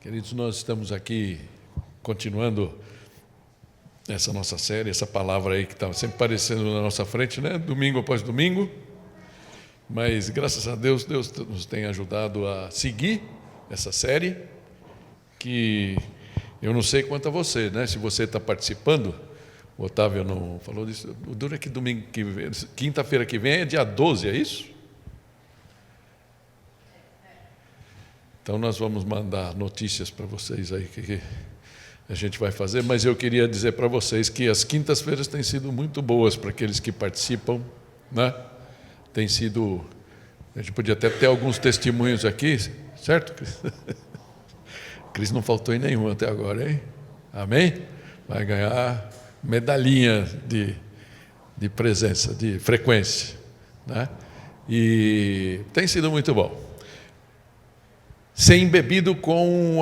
Queridos, nós estamos aqui continuando essa nossa série, essa palavra aí que está sempre aparecendo na nossa frente, né? Domingo após domingo. Mas, graças a Deus, Deus nos tem ajudado a seguir essa série, que eu não sei quanto a você, né? Se você está participando, o Otávio não falou disso. O duro é que quinta-feira que vem é dia 12, é isso? Então nós vamos mandar notícias para vocês aí que a gente vai fazer, mas eu queria dizer para vocês que as quintas-feiras têm sido muito boas para aqueles que participam, né? Tem sido, a gente podia até ter alguns testemunhos aqui, certo, Cris? Cris não faltou em nenhum até agora, hein? Amém? Vai ganhar medalhinha de presença, de frequência, né? E tem sido muito bom. Ser embebido com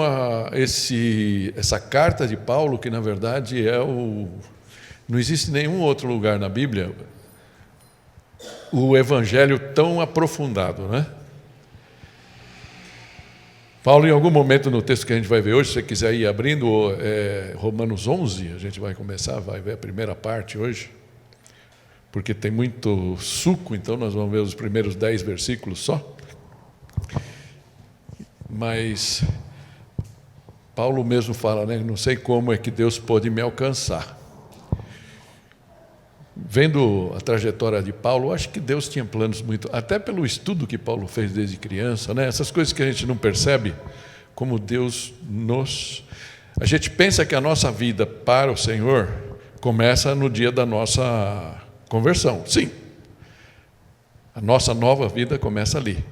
essa carta de Paulo, que na verdade não existe nenhum outro lugar na Bíblia o evangelho tão aprofundado, né? Paulo, em algum momento no texto que a gente vai ver hoje, se você quiser ir abrindo, Romanos 11, a gente vai começar, vai ver a primeira parte hoje, porque tem muito suco, então nós vamos ver os primeiros 10 versículos só. Mas Paulo mesmo fala, né? Não sei como é que Deus pôde me alcançar. Vendo a trajetória de Paulo, acho que Deus tinha planos muito, até pelo estudo que Paulo fez desde criança, né? Essas coisas que a gente não percebe, como Deus A gente pensa que a nossa vida para o Senhor começa no dia da nossa conversão. Sim, a nossa nova vida começa ali.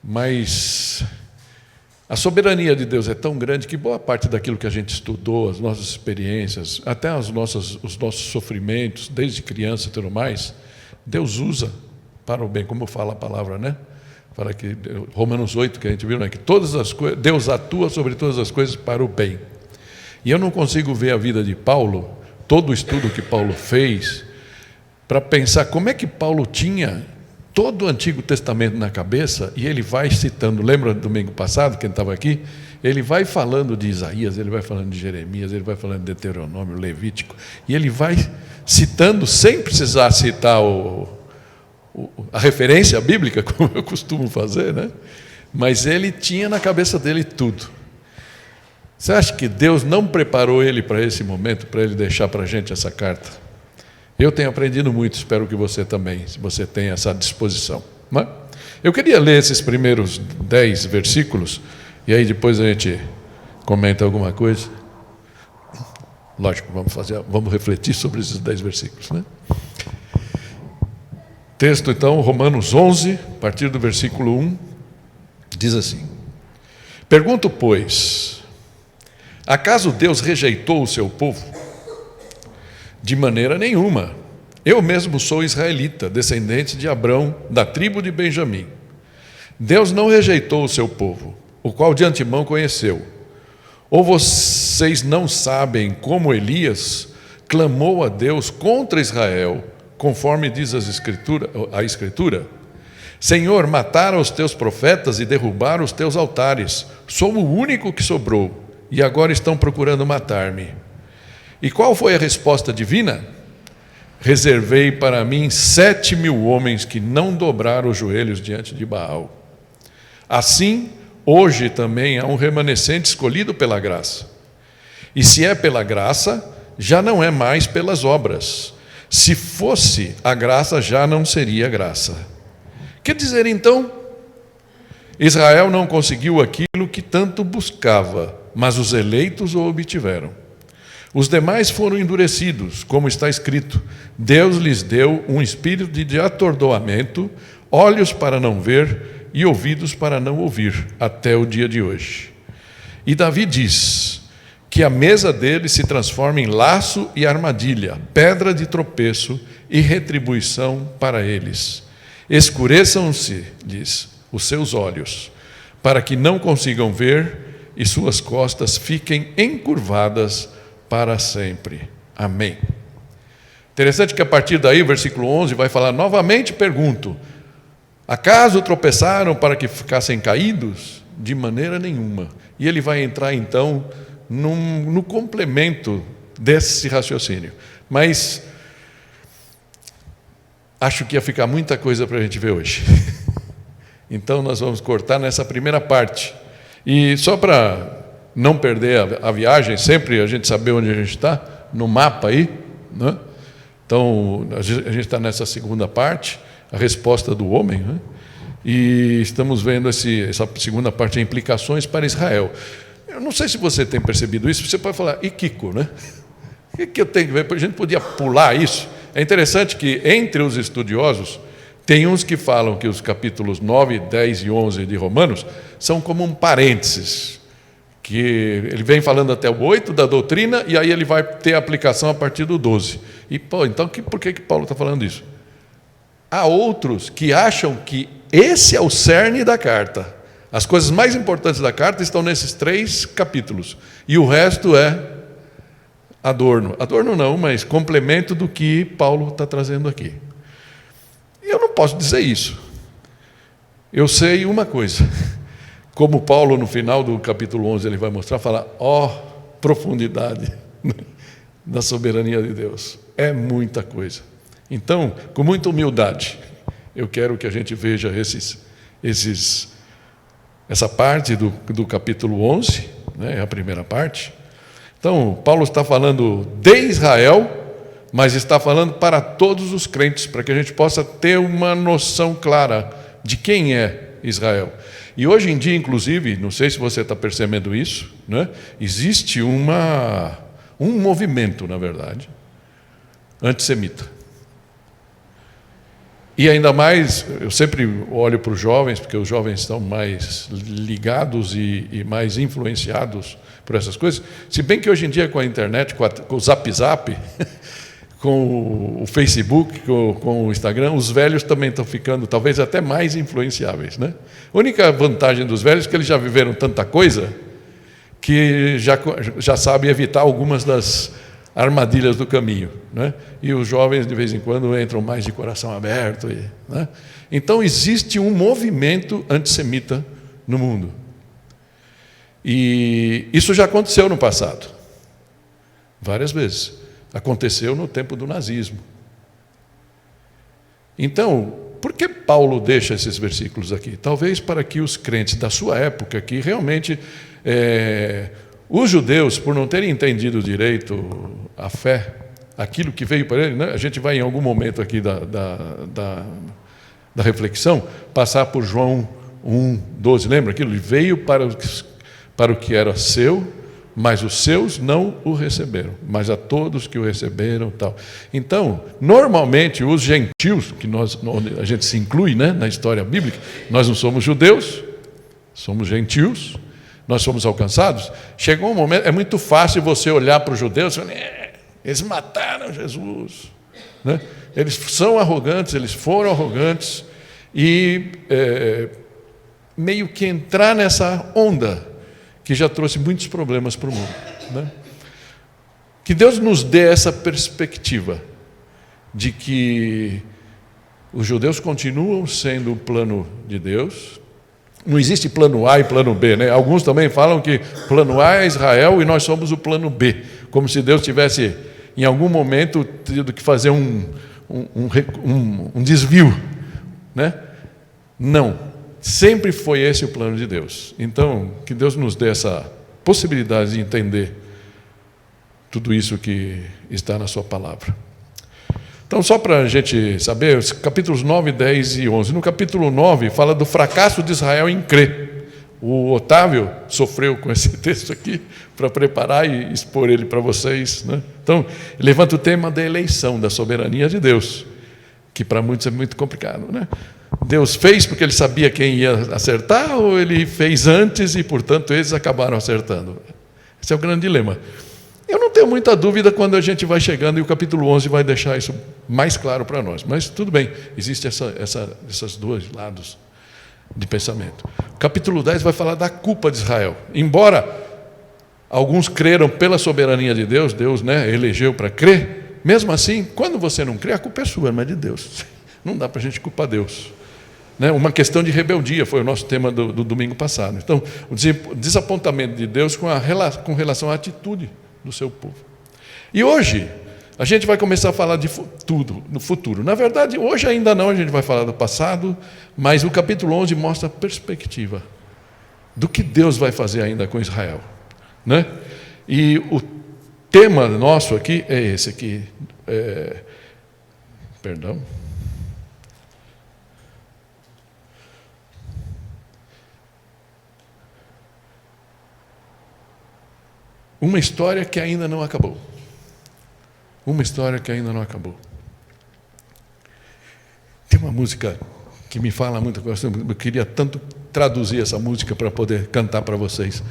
Mas a soberania de Deus é tão grande que boa parte daquilo que a gente estudou, as nossas experiências, até os nossos sofrimentos, desde criança e tudo mais, Deus usa para o bem, como fala a palavra, né? Fala que Romanos 8, que a gente viu, né? Que todas as coisas, Deus atua sobre todas as coisas para o bem. E eu não consigo ver a vida de Paulo, todo o estudo que Paulo fez, para pensar como é que Paulo tinha todo o Antigo Testamento na cabeça, e ele vai citando, lembra do domingo passado, quem estava aqui? Ele vai falando de Isaías, ele vai falando de Jeremias, ele vai falando de Deuteronômio, Levítico, e ele vai citando, sem precisar citar a referência bíblica, como eu costumo fazer, né? Mas ele tinha na cabeça dele tudo. Você acha que Deus não preparou ele para esse momento, para ele deixar para a gente essa carta? Eu tenho aprendido muito, espero que você também, se você tem essa disposição, né? Eu queria ler esses primeiros 10 versículos, e aí depois a gente comenta alguma coisa. Lógico, vamos refletir sobre esses 10 versículos, né? Texto, então, Romanos 11, a partir do versículo 1, diz assim: Pergunto, pois, acaso Deus rejeitou o seu povo? De maneira nenhuma. Eu mesmo sou israelita, descendente de Abrão, da tribo de Benjamim. Deus não rejeitou o seu povo, o qual de antemão conheceu. Ou vocês não sabem como Elias clamou a Deus contra Israel, conforme diz a Escritura? Senhor, mataram os teus profetas e derrubaram os teus altares. Sou o único que sobrou, e agora estão procurando matar-me. E qual foi a resposta divina? Reservei para mim 7.000 homens que não dobraram os joelhos diante de Baal. Assim, hoje também há um remanescente escolhido pela graça. E se é pela graça, já não é mais pelas obras. Se fosse a graça, já não seria graça. Quer dizer então? Israel não conseguiu aquilo que tanto buscava, mas os eleitos o obtiveram. Os demais foram endurecidos, como está escrito: Deus lhes deu um espírito de atordoamento, olhos para não ver e ouvidos para não ouvir, até o dia de hoje. E Davi diz que a mesa deles se transforma em laço e armadilha, pedra de tropeço e retribuição para eles. Escureçam-se, diz, os seus olhos, para que não consigam ver, e suas costas fiquem encurvadas para sempre. Amém. Interessante que a partir daí, o versículo 11 vai falar: novamente pergunto, acaso tropeçaram para que ficassem caídos? de maneira nenhuma. E ele vai entrar, então, no complemento desse raciocínio. Mas acho que ia ficar muita coisa para a gente ver hoje. Então, nós vamos cortar nessa primeira parte. E só para não perder a viagem, sempre a gente saber onde a gente está, no mapa aí, né? Então, a gente está nessa segunda parte, a resposta do homem, né? E estamos vendo essa segunda parte, as implicações para Israel. Eu não sei se você tem percebido isso, você pode falar, e Kiko, né? O que eu tenho que ver? A gente podia pular isso. É interessante que, entre os estudiosos, tem uns que falam que os capítulos 9, 10 e 11 de Romanos são como um parênteses, que ele vem falando até o 8 da doutrina, e aí ele vai ter aplicação a partir do 12. E, então, por que Paulo está falando isso? Há outros que acham que esse é o cerne da carta. As coisas mais importantes da carta estão nesses 3 capítulos. E o resto é adorno. Adorno não, mas complemento do que Paulo está trazendo aqui. Eu não posso dizer isso. Eu sei uma coisa. Como Paulo, no final do capítulo 11, ele vai mostrar, falar, profundidade da soberania de Deus. É muita coisa. Então, com muita humildade, eu quero que a gente veja essa parte do capítulo 11, né, a primeira parte. Então, Paulo está falando de Israel, mas está falando para todos os crentes, para que a gente possa ter uma noção clara de quem é Israel. E hoje em dia, inclusive, não sei se você está percebendo isso, né, existe um movimento, na verdade, antissemita. E ainda mais, eu sempre olho para os jovens, porque os jovens estão mais ligados e mais influenciados por essas coisas. Se bem que hoje em dia, com a internet, com o Zap Zap, com o Facebook, com o Instagram, os velhos também estão ficando talvez até mais influenciáveis, né? A única vantagem dos velhos é que eles já viveram tanta coisa que já sabem evitar algumas das armadilhas do caminho, né? E os jovens de vez em quando entram mais de coração aberto, né? Então existe um movimento antissemita no mundo, e isso já aconteceu no passado, várias vezes. Aconteceu no tempo do nazismo. Então, por que Paulo deixa esses versículos aqui? Talvez para que os crentes da sua época, que realmente os judeus, por não terem entendido direito a fé, aquilo que veio para ele, né? A gente vai em algum momento aqui da reflexão, passar por João 1:12, lembra aquilo? Ele veio para o que era seu, mas os seus não o receberam, mas a todos que o receberam, tal. Então, normalmente, os gentios, onde a gente se inclui, né, na história bíblica, nós não somos judeus, somos gentios, nós somos alcançados. Chegou um momento, é muito fácil você olhar para os judeus e falar, eles mataram Jesus, né? Eles são arrogantes, eles foram arrogantes, e meio que entrar nessa onda que já trouxe muitos problemas para o mundo, né? Que Deus nos dê essa perspectiva de que os judeus continuam sendo o plano de Deus. Não existe plano A e plano B, né? Alguns também falam que plano A é Israel e nós somos o plano B, como se Deus tivesse, em algum momento, tido que fazer um desvio, né? Não. Sempre foi esse o plano de Deus. Então, que Deus nos dê essa possibilidade de entender tudo isso que está na sua palavra. Então, só para a gente saber, os capítulos 9, 10 e 11. No capítulo 9, fala do fracasso de Israel em crer. O Otávio sofreu com esse texto aqui para preparar e expor ele para vocês, né? Então, ele levanta o tema da eleição, da soberania de Deus, que para muitos é muito complicado, né? Deus fez porque ele sabia quem ia acertar, ou ele fez antes e, portanto, eles acabaram acertando? Esse é o grande dilema. Eu não tenho muita dúvida quando a gente vai chegando, e o capítulo 11 vai deixar isso mais claro para nós. Mas tudo bem, existem esses dois lados de pensamento. O capítulo 10 vai falar da culpa de Israel. Embora alguns creram pela soberania de Deus, Deus, né, elegeu para crer, mesmo assim, quando você não crê, a culpa é sua, não é de Deus. Não dá para a gente culpar Deus. né? Uma questão de rebeldia, foi o nosso tema do domingo passado. Então, o desapontamento de Deus com relação à atitude do seu povo. E hoje, a gente vai começar a falar de tudo no futuro. Na verdade, hoje ainda não, a gente vai falar do passado, mas o capítulo 11 mostra a perspectiva do que Deus vai fazer ainda com Israel, né? E o tema nosso aqui é esse aqui. Perdão. Uma história que ainda não acabou. Uma história que ainda não acabou. Tem uma música que me fala muito, eu queria tanto traduzir essa música para poder cantar para vocês,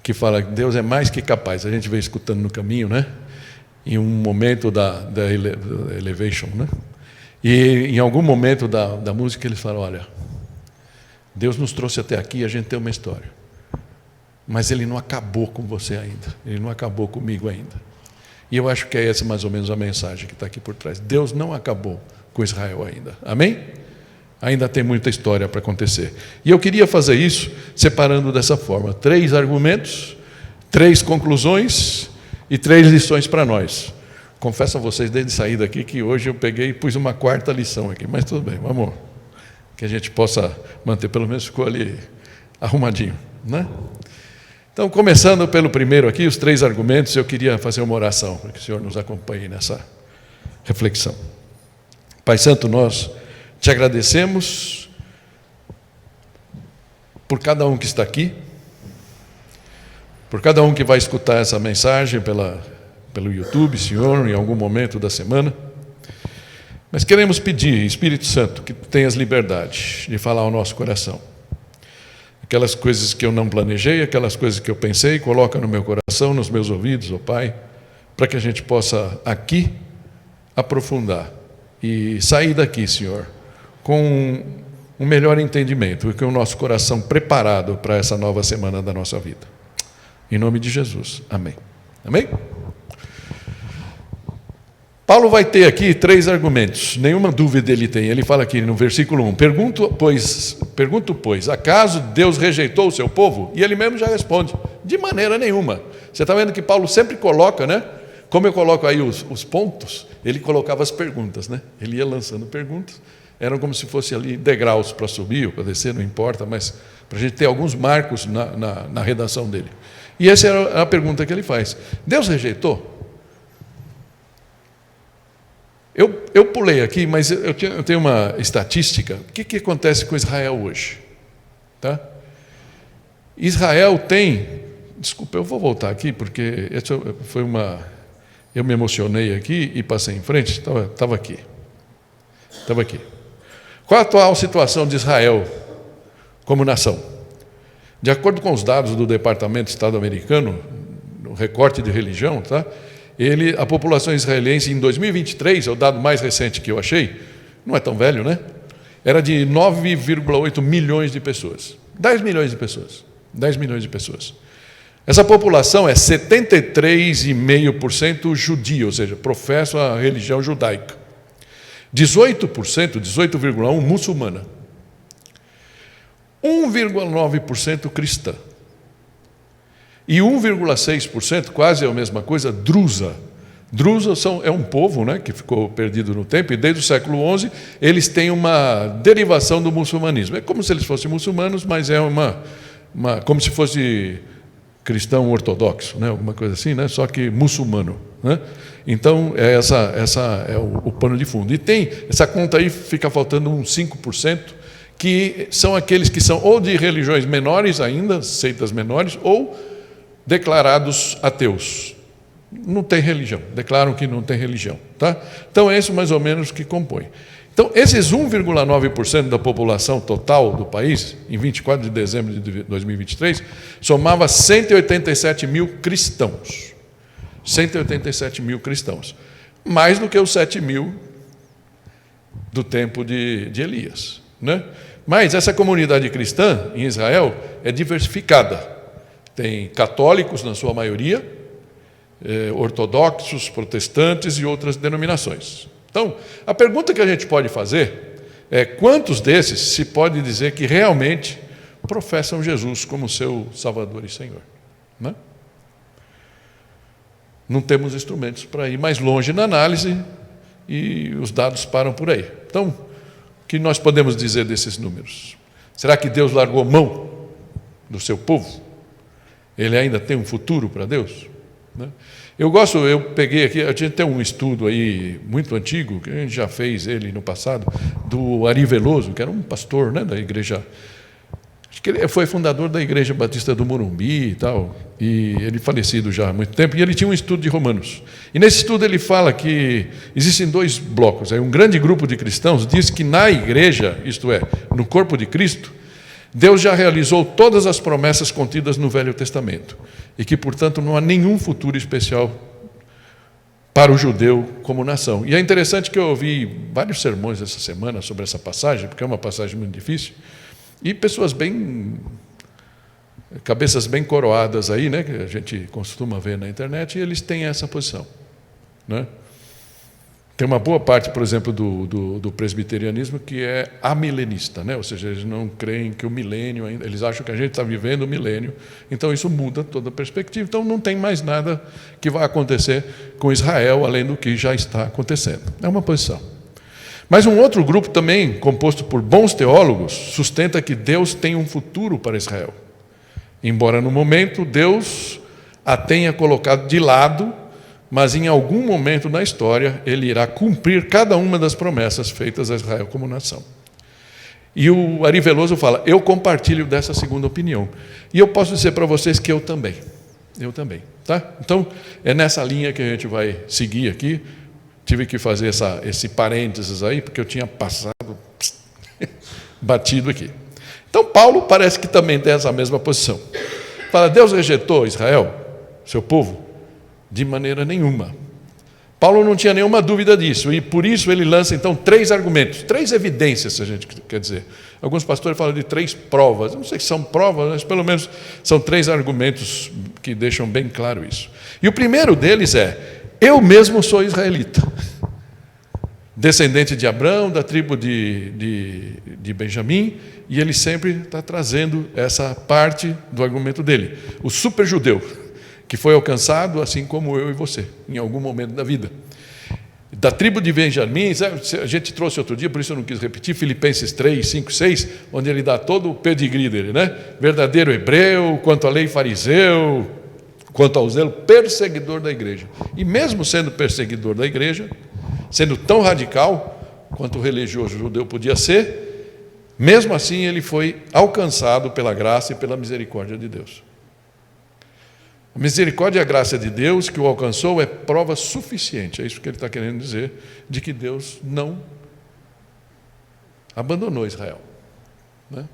que fala que Deus é mais que capaz. A gente vem escutando no caminho, né? Em um momento da elevation, né? E em algum momento da música eles falam, olha, Deus nos trouxe até aqui, a gente tem uma história, mas Ele não acabou com você ainda, Ele não acabou comigo ainda. E eu acho que é essa mais ou menos a mensagem que está aqui por trás. Deus não acabou com Israel ainda, amém? Ainda tem muita história para acontecer. E eu queria fazer isso separando dessa forma, 3 argumentos, 3 conclusões e 3 lições para nós. Confesso a vocês, desde sair daqui, que hoje eu peguei e pus uma 4ª lição aqui, mas tudo bem, vamos, que a gente possa manter, pelo menos ficou ali arrumadinho, né? Então, começando pelo primeiro aqui, os 3 argumentos, eu queria fazer uma oração, para que o Senhor nos acompanhe nessa reflexão. Pai Santo, nós te agradecemos por cada um que está aqui, por cada um que vai escutar essa mensagem pelo YouTube, Senhor, em algum momento da semana. Mas queremos pedir, Espírito Santo, que tu tenhas liberdade de falar ao nosso coração. Aquelas coisas que eu não planejei, aquelas coisas que eu pensei, coloca no meu coração, nos meus ouvidos, ó Pai, para que a gente possa aqui aprofundar e sair daqui, Senhor, com um melhor entendimento e com o nosso coração preparado para essa nova semana da nossa vida. Em nome de Jesus. Amém. Amém? Paulo vai ter aqui 3 argumentos, nenhuma dúvida ele tem. Ele fala aqui no versículo 1, pergunto, pois, acaso Deus rejeitou o seu povo? E ele mesmo já responde, de maneira nenhuma. Você está vendo que Paulo sempre coloca, né? Como eu coloco aí os pontos, ele colocava as perguntas, né? Ele ia lançando perguntas, eram como se fosse ali degraus para subir ou para descer, não importa, mas para a gente ter alguns marcos na redação dele. E essa era a pergunta que ele faz. Deus rejeitou? Eu pulei aqui, mas eu tenho uma estatística. O que acontece com Israel hoje? Tá? Israel tem... Desculpa, eu vou voltar aqui, porque foi uma... Eu me emocionei aqui e passei em frente. Estava aqui. Qual a atual situação de Israel como nação? De acordo com os dados do Departamento de Estado americano, no recorte de religião, tá? A população israelense em 2023, é o dado mais recente que eu achei, não é tão velho, né? Era de 9,8 milhões de pessoas. 10 milhões de pessoas. 10 milhões de pessoas. Essa população é 73,5% judia, ou seja, professa a religião judaica. 18%, 18,1% muçulmana. 1,9% cristã. E 1,6%, quase a mesma coisa, drusa. Drusa é um povo, né, que ficou perdido no tempo, e desde o século XI eles têm uma derivação do muçulmanismo. É como se eles fossem muçulmanos, mas é como se fosse cristão ortodoxo, né, alguma coisa assim, né, só que muçulmano, né? Então, essa é o pano de fundo. E tem essa conta aí, fica faltando uns 5%, que são aqueles que são ou de religiões menores ainda, seitas menores, ou declarados ateus. Não tem religião, declaram que não tem religião. Tá? Então, é isso mais ou menos que compõe. Então, esses 1,9% da população total do país, em 24 de dezembro de 2023, somava 187 mil cristãos. 187 mil cristãos. Mais do que os 7 mil do tempo de Elias. Né? Mas essa comunidade cristã em Israel é diversificada. Tem católicos na sua maioria, ortodoxos, protestantes e outras denominações. Então, a pergunta que a gente pode fazer quantos desses se pode dizer que realmente professam Jesus como seu Salvador e Senhor? Né? Não temos instrumentos para ir mais longe na análise e os dados param por aí. Então, o que nós podemos dizer desses números? Será que Deus largou mão do seu povo? Ele ainda tem um futuro para Deus? Né? Eu peguei aqui, a gente tem um estudo aí muito antigo, que a gente já fez ele no passado, do Ari Veloso, que era um pastor, né, da igreja. Acho que ele foi fundador da Igreja Batista do Morumbi e tal, e ele falecido já há muito tempo, e ele tinha um estudo de Romanos. E nesse estudo ele fala que existem dois blocos. Um grande grupo de cristãos diz que na igreja, isto é, no corpo de Cristo, Deus já realizou todas as promessas contidas no Velho Testamento, e que, portanto, não há nenhum futuro especial para o judeu como nação. E é interessante que eu ouvi vários sermões essa semana sobre essa passagem, porque é uma passagem muito difícil, e pessoas cabeças bem coroadas aí, né, que a gente costuma ver na internet, e eles têm essa posição. Né? Tem uma boa parte, por exemplo, do presbiterianismo que é amilenista, né? Ou seja, eles não creem que o milênio, eles acham que a gente está vivendo o milênio, então isso muda toda a perspectiva, então não tem mais nada que vai acontecer com Israel, além do que já está acontecendo. É uma posição. Mas um outro grupo também, composto por bons teólogos, sustenta que Deus tem um futuro para Israel. Embora no momento Deus a tenha colocado de lado, mas em algum momento na história ele irá cumprir cada uma das promessas feitas a Israel como nação. E o Ari Veloso fala, eu compartilho dessa segunda opinião. E eu posso dizer para vocês que eu também. Tá? Então, é nessa linha que a gente vai seguir aqui. Tive que fazer esse parênteses aí, porque eu tinha passado, batido aqui. Então, Paulo parece que também tem essa mesma posição. Fala, Deus rejeitou Israel, seu povo? De maneira nenhuma. Paulo não tinha nenhuma dúvida disso, e por isso ele lança, então, 3 argumentos, 3 evidências, se a gente quer dizer. Alguns pastores falam de 3 provas, não sei se são provas, mas pelo menos são 3 argumentos que deixam bem claro isso. E o primeiro deles é, eu mesmo sou israelita, descendente de Abraão, da tribo de Benjamim, e ele sempre está trazendo essa parte do argumento dele, o super-judeu, que foi alcançado, assim como eu e você, em algum momento da vida. Da tribo de Benjamim, a gente trouxe outro dia, por isso eu não quis repetir, Filipenses 3, 5, 6, onde ele dá todo o pedigree dele, né? Verdadeiro hebreu, quanto à lei fariseu, quanto ao zelo, perseguidor da igreja. E mesmo sendo perseguidor da igreja, sendo tão radical quanto o religioso judeu podia ser, mesmo assim ele foi alcançado pela graça e pela misericórdia de Deus. A misericórdia e a graça de Deus que o alcançou é prova suficiente, é isso que ele está querendo dizer, de que Deus não abandonou Israel. Né?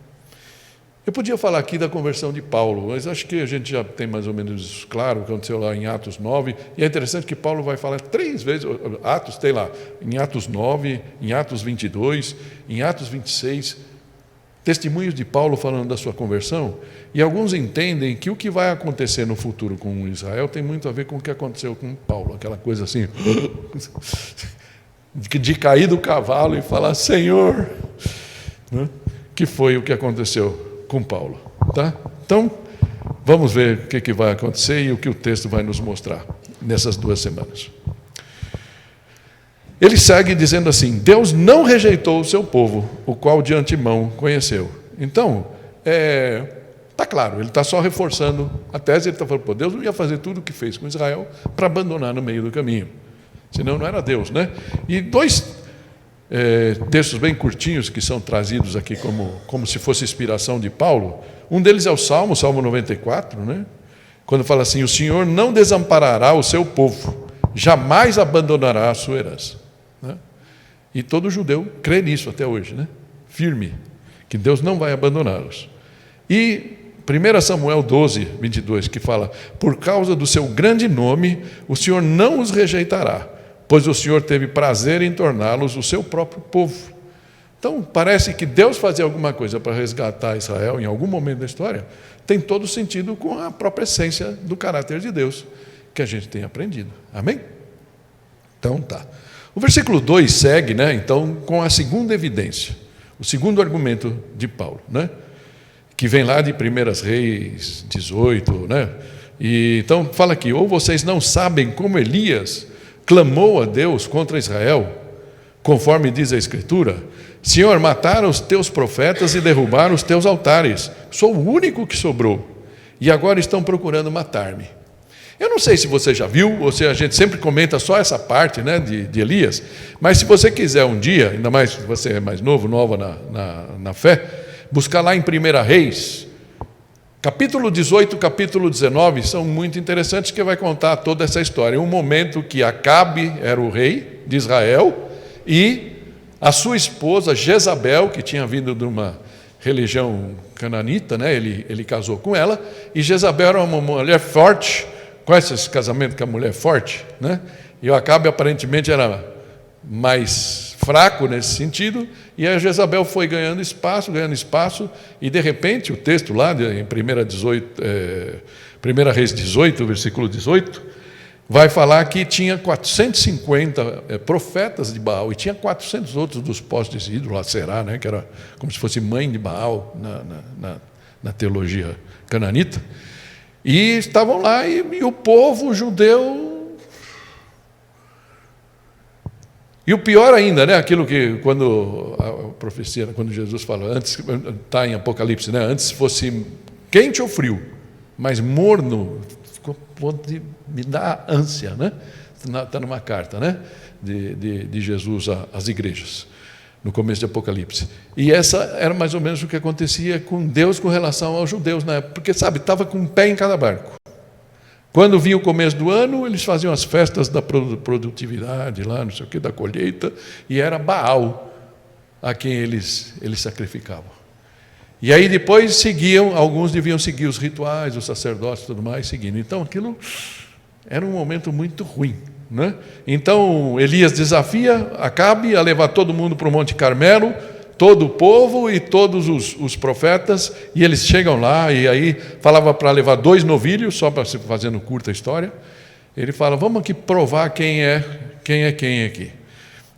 Eu podia falar aqui da conversão de Paulo, mas acho que a gente já tem mais ou menos claro o que aconteceu lá em Atos 9, e é interessante que Paulo vai falar 3 vezes, Atos tem lá, em Atos 9, em Atos 22, em Atos 26, testemunhos de Paulo falando da sua conversão, e alguns entendem que o que vai acontecer no futuro com Israel tem muito a ver com o que aconteceu com Paulo, aquela coisa assim, de cair do cavalo e falar, Senhor, né? Que foi o que aconteceu com Paulo. Tá? Então, vamos ver o que vai acontecer e o que o texto vai nos mostrar nessas 2 semanas. Ele segue dizendo assim, Deus não rejeitou o seu povo, o qual de antemão conheceu. Então, está claro, ele está só reforçando a tese, ele está falando, pô, Deus não ia fazer tudo o que fez com Israel para abandonar no meio do caminho. Senão não era Deus, né? E 2 textos bem curtinhos que são trazidos aqui como se fosse inspiração de Paulo. Um deles é o Salmo 94, né? Quando fala assim, o Senhor não desamparará o seu povo, jamais abandonará a sua herança. Né? E todo judeu crê nisso até hoje, né? Firme, que Deus não vai abandoná-los. E 1 Samuel 12, 22, que fala, por causa do seu grande nome, o Senhor não os rejeitará, pois o Senhor teve prazer em torná-los o seu próprio povo. Então, parece que Deus fazer alguma coisa para resgatar Israel em algum momento da história, tem todo sentido com a própria essência do caráter de Deus, que a gente tem aprendido. Amém? Então, tá. O versículo 2 segue, né, então, com a segunda evidência, o segundo argumento de Paulo, né, que vem lá de 1 Reis 18, né? E então fala aqui: ou vocês não sabem como Elias clamou a Deus contra Israel, conforme diz a Escritura: Senhor, mataram os teus profetas e derrubaram os teus altares, sou o único que sobrou, e agora estão procurando matar-me. Eu não sei se você já viu, ou se a gente sempre comenta só essa parte, né, de Elias, mas se você quiser um dia, ainda mais se você é mais novo, nova na fé, buscar lá em 1 Reis, capítulo 18, capítulo 19, são muito interessantes, que vai contar toda essa história. Um momento que Acabe era o rei de Israel, e a sua esposa Jezabel, que tinha vindo de uma religião cananita, né, ele casou com ela, e Jezabel era uma mulher forte. Conhece esse casamento com a mulher forte, né? E o Acabe aparentemente era mais fraco nesse sentido, e a Jezabel foi ganhando espaço, e de repente o texto lá em 1 Reis 18, versículo 18, vai falar que tinha 450 profetas de Baal, e tinha 400 outros dos postes de ídolo, Aserá, né, que era como se fosse mãe de Baal na teologia cananita. E estavam lá, e o povo judeu. E o pior ainda, né? Aquilo que quando a profecia, quando Jesus fala, antes, está em Apocalipse, né? Antes fosse quente ou frio, mas morno, pode me dar ânsia, né? Está numa carta, né? De Jesus às igrejas, no começo de Apocalipse. E essa era mais ou menos o que acontecia com Deus com relação aos judeus na época, porque, sabe, estava com um pé em cada barco. Quando vinha o começo do ano, eles faziam as festas da produtividade, lá, não sei o que, da colheita, e era Baal a quem eles sacrificavam. E aí depois seguiam, alguns deviam seguir os rituais, os sacerdotes e tudo mais, seguindo. Então aquilo era um momento muito ruim, né? Então Elias desafia Acabe a levar todo mundo para o Monte Carmelo, todo o povo e todos os profetas, e eles chegam lá, e aí falava para levar 2 novilhos, só para se fazendo curta a história. Ele fala: vamos aqui provar quem é quem aqui.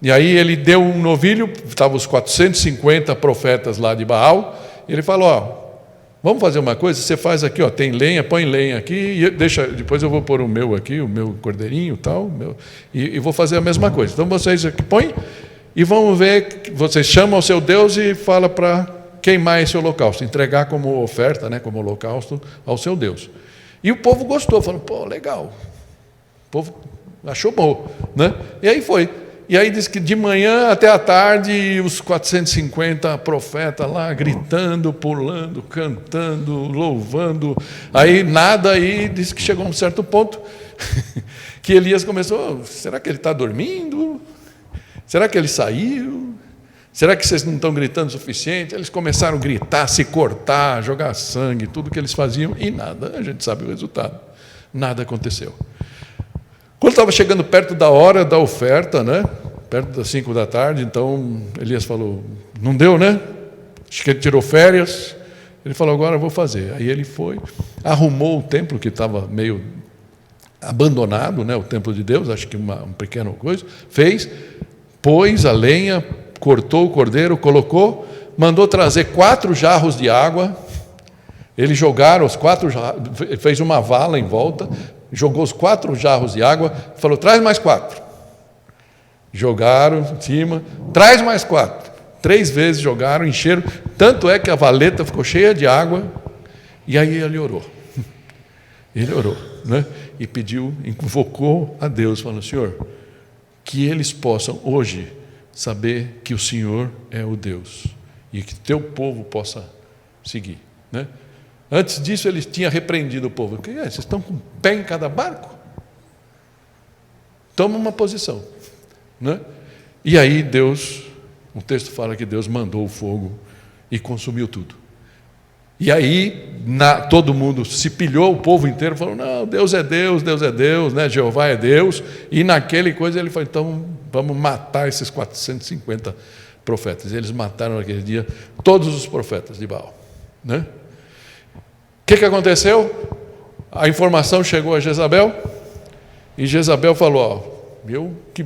E aí ele deu um novilho, estavam os 450 profetas lá de Baal, e ele falou: ó, vamos fazer uma coisa, você faz aqui, ó, tem lenha, põe lenha aqui, e deixa, depois eu vou pôr o meu aqui, o meu cordeirinho tal, e vou fazer a mesma coisa. Então vocês aqui põem, e vamos ver, vocês chamam o seu Deus e fala para queimar esse holocausto, entregar como oferta, né, como holocausto ao seu Deus. E o povo gostou, falou: pô, legal. O povo achou bom, né? E aí foi. E aí diz que de manhã até a tarde, os 450 profetas lá gritando, pulando, cantando, louvando. Aí nada, aí diz que chegou a um certo ponto que Elias começou: será que ele está dormindo? Será que ele saiu? Será que vocês não estão gritando o suficiente? Eles começaram a gritar, se cortar, jogar sangue, tudo que eles faziam, e nada, a gente sabe o resultado. Nada aconteceu. Quando estava chegando perto da hora da oferta, né? Perto das 5 da tarde, então Elias falou: não deu, né? Acho que ele tirou férias. Ele falou: agora eu vou fazer. Aí ele foi, arrumou o templo que estava meio abandonado, né? O templo de Deus, acho que uma pequena coisa, fez, pôs a lenha, cortou o cordeiro, colocou, mandou trazer 4 jarros de água. Eles jogaram os 4 jarros, fez uma vala em volta, jogou os 4 jarros de água, falou: traz mais 4. Jogaram em cima, traz mais 4. 3 vezes jogaram, encheram, tanto é que a valeta ficou cheia de água, e aí ele orou. Ele orou, né? E pediu, invocou a Deus, falando: Senhor, que eles possam hoje saber que o Senhor é o Deus, e que teu povo possa seguir, né? Antes disso, ele tinha repreendido o povo: vocês estão com um pé em cada barco? Toma uma posição, né? E aí Deus, o texto fala que Deus mandou o fogo e consumiu tudo. E aí todo mundo se pilhou, o povo inteiro falou: não, Deus é Deus, né? Jeová é Deus. E naquele coisa ele falou: então vamos matar esses 450 profetas. E eles mataram naquele dia todos os profetas de Baal, né? O que aconteceu? A informação chegou a Jezabel, e Jezabel falou: ó, eu que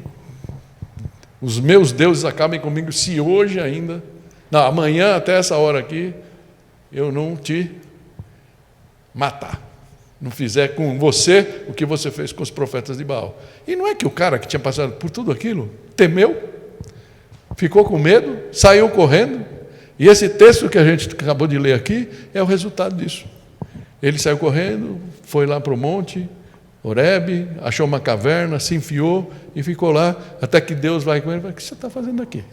Os meus deuses acabem comigo se hoje ainda, não, amanhã até essa hora aqui, eu não te matar. Não fizer com você o que você fez com os profetas de Baal. E não é que o cara que tinha passado por tudo aquilo temeu, ficou com medo, saiu correndo. E esse texto que a gente acabou de ler aqui é o resultado disso. Ele saiu correndo, foi lá para o monte Horebe, achou uma caverna, se enfiou e ficou lá, até que Deus vai com ele e fala: o que você está fazendo aqui?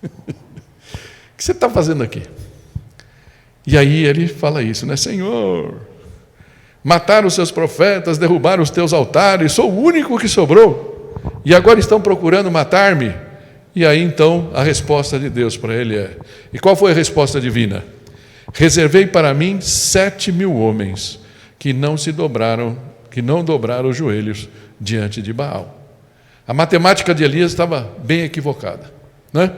O que você está fazendo aqui? E aí ele fala isso, né? Senhor, mataram os seus profetas, derrubaram os teus altares, sou o único que sobrou, e agora estão procurando matar-me. E aí então a resposta de Deus para ele é, e qual foi a resposta divina? Reservei para mim 7.000 homens que não dobraram os joelhos diante de Baal. A matemática de Elias estava bem equivocada, né?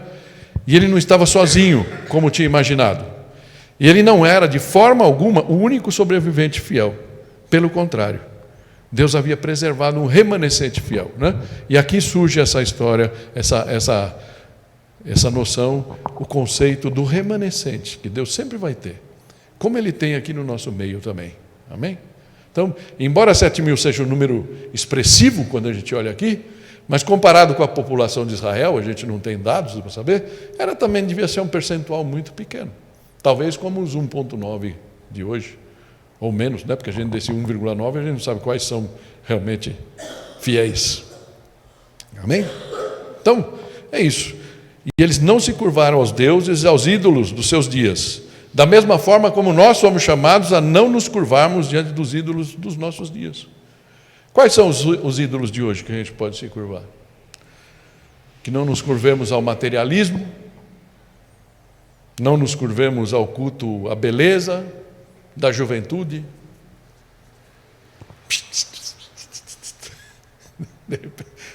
E ele não estava sozinho, como tinha imaginado. E ele não era, de forma alguma, o único sobrevivente fiel. Pelo contrário, Deus havia preservado um remanescente fiel, né? E aqui surge essa história, essa noção, o conceito do remanescente, que Deus sempre vai ter, como Ele tem aqui no nosso meio também. Amém? Então, embora 7.000 seja um número expressivo quando a gente olha aqui, mas comparado com a população de Israel, a gente não tem dados para saber, também devia ser um percentual muito pequeno. Talvez como os 1,9 de hoje, ou menos, né? Porque a gente desse 1,9 a gente não sabe quais são realmente fiéis. Amém? Então, é isso. E eles não se curvaram aos deuses e aos ídolos dos seus dias, da mesma forma como nós somos chamados a não nos curvarmos diante dos ídolos dos nossos dias. Quais são os ídolos de hoje que a gente pode se curvar? Que não nos curvemos ao materialismo, não nos curvemos ao culto à beleza da juventude.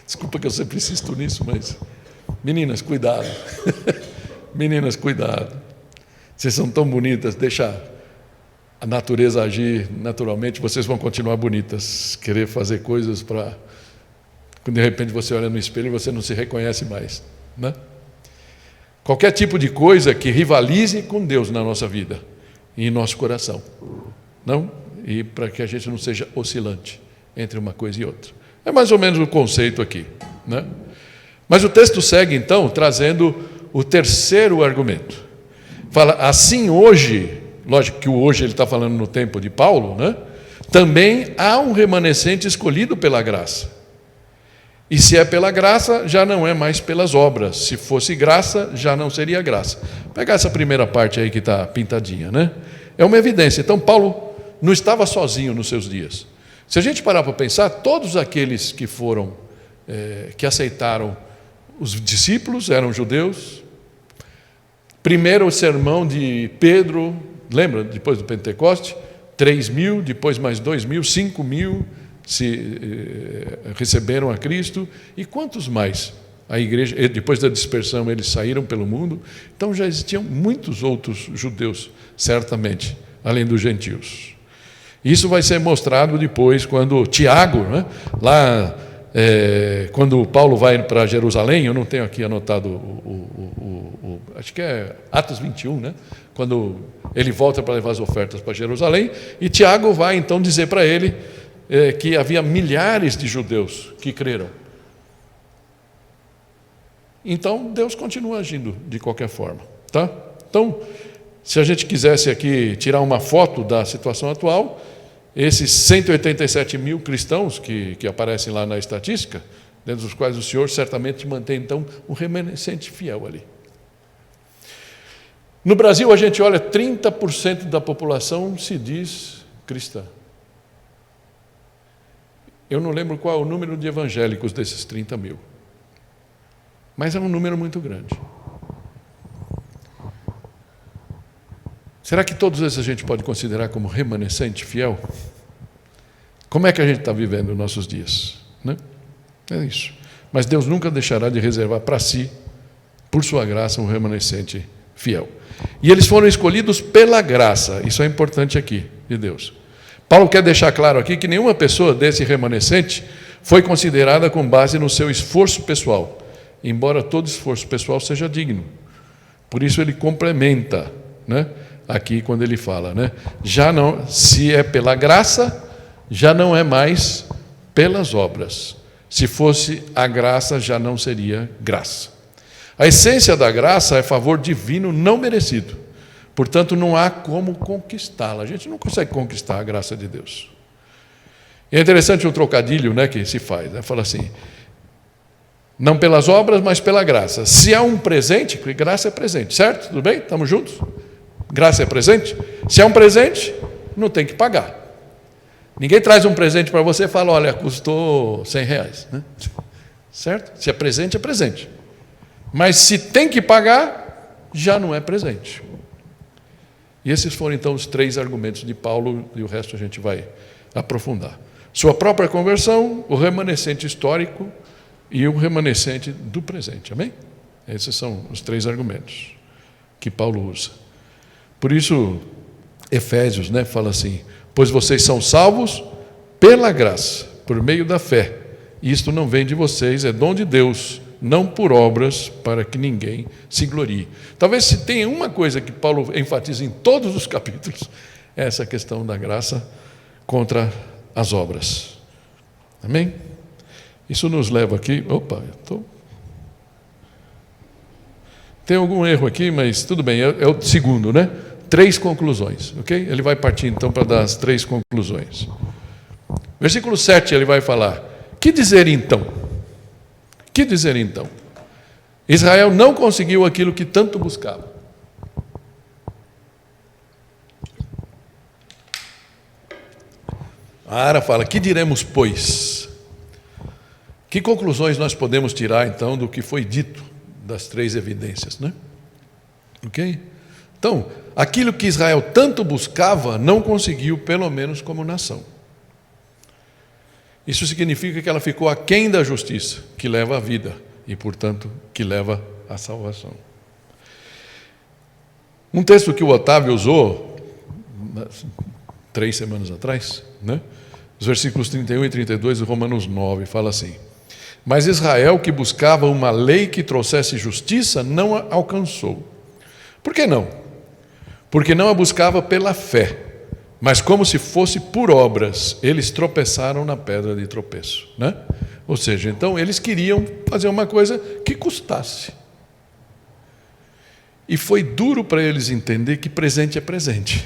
Desculpa que eu sempre insisto nisso, mas meninas, cuidado. Meninas, cuidado. Vocês são tão bonitas, deixa a natureza agir naturalmente, vocês vão continuar bonitas. Querer fazer coisas para... Quando de repente você olha no espelho e você não se reconhece mais, né? Qualquer tipo de coisa que rivalize com Deus na nossa vida e em nosso coração, não? E para que a gente não seja oscilante entre uma coisa e outra. É mais ou menos o conceito aqui, né? Mas o texto segue então trazendo o terceiro argumento. Fala, assim hoje, lógico que o hoje ele está falando no tempo de Paulo, né? Também há um remanescente escolhido pela graça. E se é pela graça, já não é mais pelas obras. Se fosse graça, já não seria graça. Vou pegar essa primeira parte aí que está pintadinha, né? É uma evidência. Então, Paulo não estava sozinho nos seus dias. Se a gente parar para pensar, todos aqueles que foram, que aceitaram os discípulos, eram judeus. Primeiro o sermão de Pedro, lembra? Depois do Pentecoste, 3.000, depois mais 2.000, 5.000 receberam a Cristo. E quantos mais? A igreja, depois da dispersão, eles saíram pelo mundo. Então já existiam muitos outros judeus, certamente, além dos gentios. Isso vai ser mostrado depois quando Tiago, né, lá, quando Paulo vai para Jerusalém, eu não tenho aqui anotado acho que é Atos 21, né? Quando ele volta para levar as ofertas para Jerusalém, e Tiago vai então dizer para ele que havia milhares de judeus que creram. Então Deus continua agindo de qualquer forma, tá? Então, se a gente quisesse aqui tirar uma foto da situação atual, esses 187.000 cristãos que aparecem lá na estatística, dentro dos quais o Senhor certamente mantém então um remanescente fiel ali. No Brasil, a gente olha, 30% da população se diz cristã. Eu não lembro qual é o número de evangélicos desses 30.000, mas é um número muito grande. Será que todos esses a gente pode considerar como remanescente fiel? Como é que a gente está vivendo os nossos dias, né? É isso. Mas Deus nunca deixará de reservar para si, por sua graça, um remanescente fiel. E eles foram escolhidos pela graça, isso é importante aqui, de Deus. Paulo quer deixar claro aqui que nenhuma pessoa desse remanescente foi considerada com base no seu esforço pessoal. embora todo esforço pessoal seja digno. Por isso ele complementa, né, aqui quando ele fala, né, já não, se é pela graça, já não é mais pelas obras. Se fosse a graça, já não seria graça. A essência da graça é favor divino não merecido. Portanto, não há como conquistá-la. A gente não consegue conquistar a graça de Deus. E é interessante um trocadilho, né, que se faz. Né? Fala assim, não pelas obras, mas pela graça. Se há um presente, porque graça é presente, certo? Tudo bem? Estamos juntos? Graça é presente? Se há um presente, não tem que pagar. Ninguém traz um presente para você e fala, olha, custou R$100. Né? Certo? Se é presente, é presente. Mas se tem que pagar, já não é presente. E esses foram então os 3 argumentos de Paulo, e o resto a gente vai aprofundar. Sua própria conversão, o remanescente histórico e o remanescente do presente. Amém? Esses são os 3 argumentos que Paulo usa. Por isso, Efésios, né, fala assim, pois vocês são salvos pela graça, por meio da fé. Isto não vem de vocês, é dom de Deus, não por obras, para que ninguém se glorie. Talvez se tenha uma coisa que Paulo enfatiza em todos os capítulos, é essa questão da graça contra as obras. Amém? Isso nos leva aqui... Tem algum erro aqui, mas tudo bem, é o segundo, né? 3 conclusões, ok? Ele vai partir então para dar as 3 conclusões. Versículo 7 ele vai falar, que dizer então? Que dizer então? Israel não conseguiu aquilo que tanto buscava. A Ara fala, que diremos, pois? Que conclusões nós podemos tirar então do que foi dito, das 3 evidências, né? Ok? Então, aquilo que Israel tanto buscava, não conseguiu, pelo menos como nação. Isso significa que ela ficou aquém da justiça, que leva à vida, e, portanto, que leva à salvação. Um texto que o Otávio usou, 3 semanas atrás, né? Os versículos 31 e 32 de Romanos 9, fala assim, mas Israel, que buscava uma lei que trouxesse justiça, não a alcançou. Por que não? Porque não a buscava pela fé, mas como se fosse por obras, eles tropeçaram na pedra de tropeço, né? Ou seja, então eles queriam fazer uma coisa que custasse. E foi duro para eles entender que presente é presente,